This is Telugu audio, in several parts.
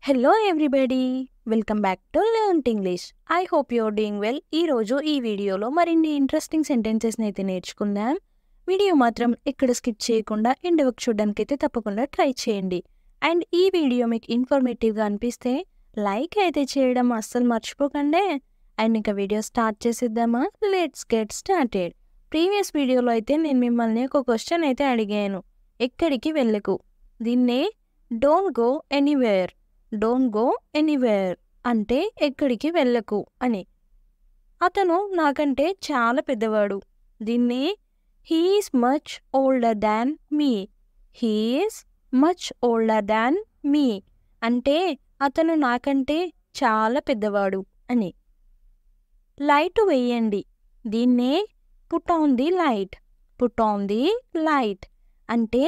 Hello everybody, welcome back to learn English. I hope you're doing well. ఈరోజు ఈ వీడియోలో మరిన్ని ఇంట్రెస్టింగ్ సెంటెన్సెస్ని అయితే నేర్చుకుందాం. వీడియో మాత్రం ఎక్కడ స్కిప్ చేయకుండా ఎండ్ వరకు చూడడానికి అయితే తప్పకుండా ట్రై చేయండి. అండ్ ఈ వీడియో మీకు ఇన్ఫర్మేటివ్గా అనిపిస్తే లైక్ అయితే చేయడం అస్సలు మర్చిపోకండి. అండ్ ఇంకా వీడియో స్టార్ట్ చేసేద్దామా? Let's get started. ప్రీవియస్ వీడియోలో అయితే నేను మిమ్మల్ని ఒక క్వశ్చన్ అయితే అడిగాను, ఎక్కడికి వెళ్ళకు. దీన్నే don't go anywhere. Don't go anywhere అంటే ఎక్కడికి వెళ్ళకు అని. అతను నాకంటే చాలా పెద్దవాడు. దీన్ని he's much older than me. He's much older than me అంటే అతను నాకంటే చాలా పెద్దవాడు అని. లైట్ వేయండి. దీన్నే put on the light. Put on the light అంటే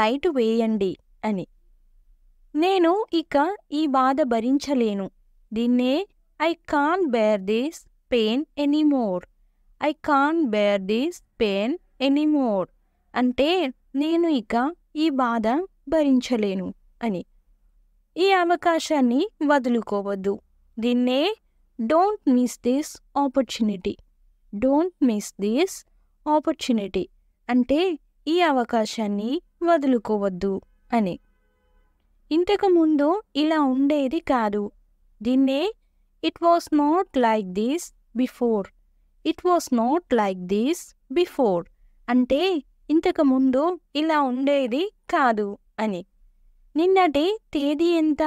లైట్ వేయండి అని. నేను ఇక ఈ బాధ భరించలేను. దీన్నే I can't bear this pain anymore. I can't bear this pain anymore అంటే నేను ఇక ఈ బాధ భరించలేను అని. ఈ అవకాశాన్ని వదులుకోవద్దు. దీన్నే don't miss this opportunity. Don't miss this opportunity అంటే ఈ అవకాశాన్ని వదులుకోవద్దు అని. ఇంతకుముందు ఇలా ఉండేది కాదు. దీన్నే it was not like this before. It was not like this before అంటే ఇంతకుముందు ఇలా ఉండేది కాదు అని. నిన్నటి తేదీ ఎంత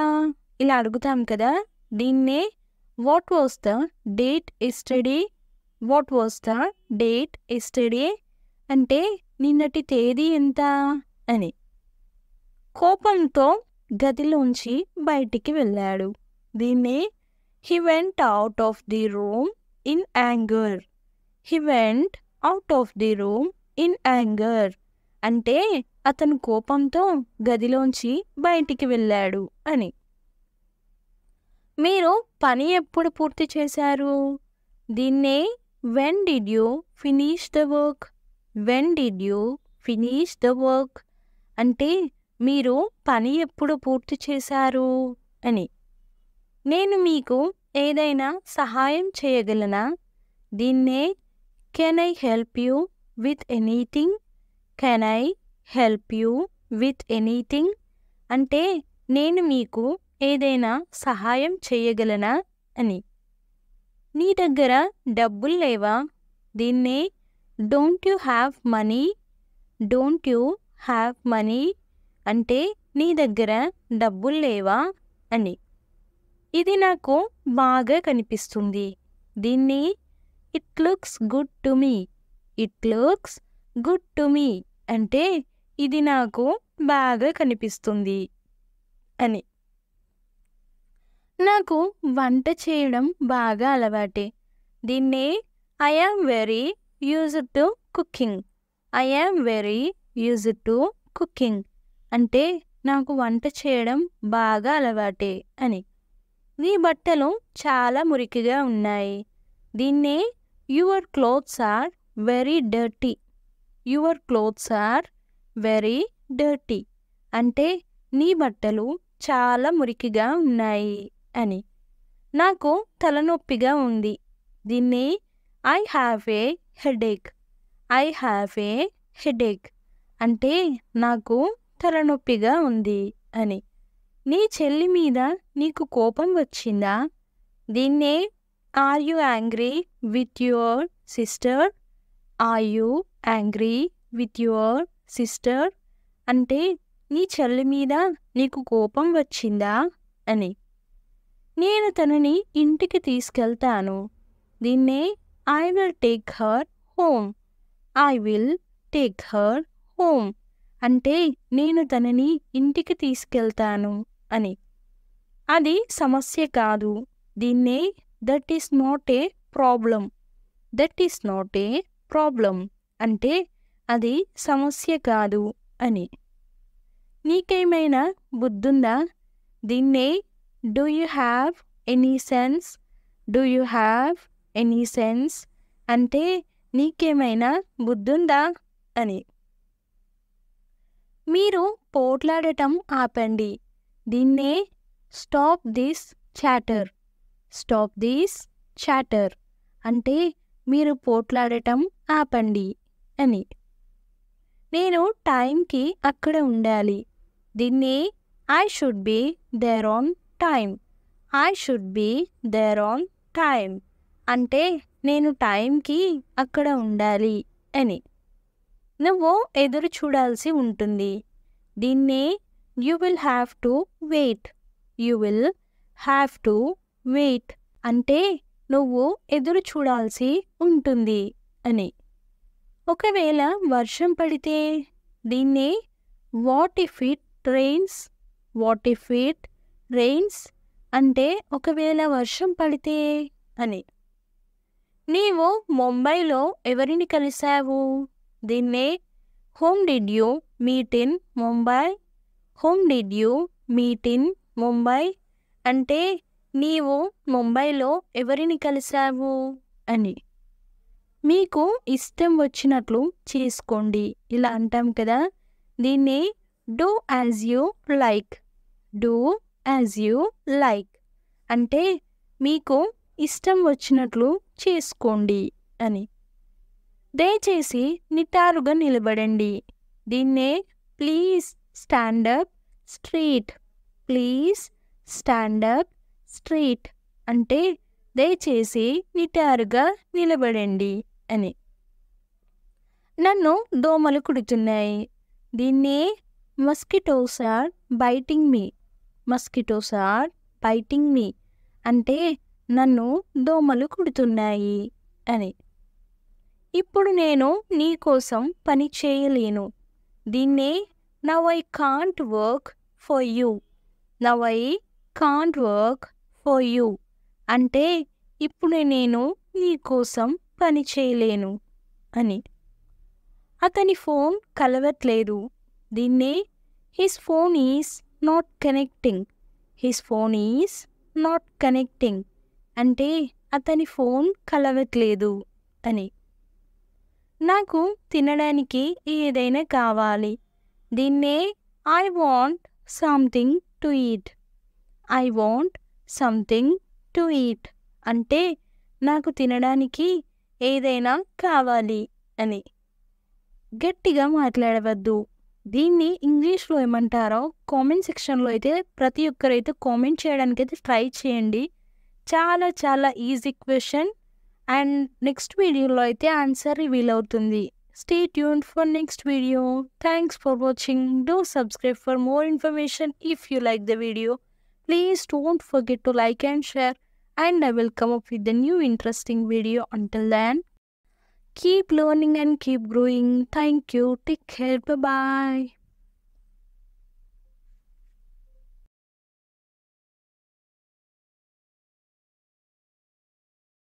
ఇలా అడుగుతాం కదా. దీన్నే what was the date yesterday. What was the date yesterday అంటే నిన్నటి తేదీ ఎంత అని. కోపంతో గదిలోంచి బయటికి వెళ్ళాడు. దీన్నే he went out of the room in anger. He went out of the room in anger అంటే అతను కోపంతో గదిలోంచి బయటికి వెళ్ళాడు అని. మీరు పని ఎప్పుడు పూర్తి చేశారు? దీన్నే when did you finish the work. When did you finish the work అంటే మీరు పని ఎప్పుడు పూర్తి చేశారు అని. నేను మీకు ఏదైనా సహాయం చేయగలనా? దీన్నే can I help you with anything. Can I help you with anything అంటే నేను మీకు ఏదైనా సహాయం చేయగలనా అని. నీ దగ్గర డబ్బులు లేవా? దీన్నే don't you have money. Don't you have money అంటే నీ దగ్గర డబ్బులు లేవా అని. ఇది నాకు బాగా కనిపిస్తుంది. దీన్ని it looks good to me. It looks good to me అంటే ఇది నాకు బాగా కనిపిస్తుంది అని. నాకు వంట చేయడం బాగా అలవాటే. దీన్నే I am very used to cooking. I am very used to cooking అంటే నాకు వంట చేయడం బాగా అలవాటే అని. నీ బట్టలు చాలా మురికిగా ఉన్నాయి. దీన్నే your clothes are very dirty. Your clothes are very dirty అంటే నీ బట్టలు చాలా మురికిగా ఉన్నాయి అని. నాకు తలనొప్పిగా ఉంది. దీన్ని I have a headache. I have a headache అంటే నాకు తలనొప్పిగా ఉంది అని. నీ చెల్లి మీద నీకు కోపం వచ్చిందా? దీన్నే are you angry with your sister. Are you angry with your sister అంటే నీ చెల్లి మీద నీకు కోపం వచ్చిందా అని. నేను తనని ఇంటికి తీసుకెళ్తాను. దీన్నే I will take her home. I will take her home అంటే నేను తనని ఇంటికి తీసుకెళ్తాను అని. అది సమస్య కాదు. దీన్నే that is not a problem. That is not a problem అంటే అది సమస్య కాదు అని. నీకేమైనా బుద్ధుందా? దీన్నే do you have any sense. Do you have any sense అంటే నీకేమైనా బుద్ధుందా అని. మీరు పోట్లాడటం ఆపండి. దీన్నే stop this chatter. Stop this chatter అంటే మీరు పోట్లాడటం ఆపండి అని. నేను టైంకి అక్కడ ఉండాలి. దీన్ని I should be there on time. I should be there on time అంటే నేను టైంకి అక్కడ ఉండాలి అని. నువ్వు ఎదురు చూడాల్సి ఉంటుంది. దీన్ని you will have to wait. You will have to wait అంటే నువ్వు ఎదురు చూడాల్సి ఉంటుంది అని. ఒకవేళ వర్షం పడితే దీన్ని what if it rains. What if it rains అంటే ఒకవేళ వర్షం పడితే అని. నీవు ముంబైలో ఎవరిని కలిశావు? దీన్నే home did you meet in Mumbai. Home did you meet in Mumbai అంటే నీవు ముంబైలో ఎవరిని కలిశావు అని. మీకు ఇష్టం వచ్చినట్లు చేసుకోండి ఇలా అంటాం కదా, దీన్ని do as you like. Do as you like అంటే మీకు ఇష్టం వచ్చినట్లు చేసుకోండి అని. దయచేసి నిటారుగా నిలబడండి. దీన్నే please stand up straight. Please stand up straight అంటే దయచేసి నిటారుగా నిలబడండి అని. నన్ను దోమలు కుడుతున్నాయి. దీన్ని mosquitoes are biting me. Mosquitoes are biting me అంటే నన్ను దోమలు కుడుతున్నాయి అని. ఇప్పుడు నేను నీ కోసం పని చేయలేను. దీన్నే now I can't work for you. Now I can't work for you అంటే ఇప్పుడు నేను నీ కోసం పని చేయలేను అని. అతని ఫోన్ కలవట్లేదు. దీన్నే his phone is not connecting. His phone is not connecting అంటే అతని ఫోన్ కలవట్లేదు అని. నాకు తినడానికి ఏదైనా కావాలి. దీన్నే I want something to eat. I want something to eat అంటే నాకు తినడానికి ఏదైనా కావాలి అని. గట్టిగా మాట్లాడవద్దు. దీన్ని ఇంగ్లీష్లో ఏమంటారో కామెంట్ సెక్షన్లో అయితే ప్రతి ఒక్కరైతే కామెంట్ చేయడానికైతే ట్రై చేయండి. చాలా చాలా ఈజీ క్వశ్చన్ అండ్ నెక్స్ట్ వీడియోలో అయితే ఆన్సర్ రివీల్ అవుతుంది. Stay tuned for next video. Thanks for watching. Do subscribe for more information if you like the video. Please don't forget to like and share, and I will come up with a new interesting video. Until then, keep learning and keep growing. Thank you. Take care. Bye bye.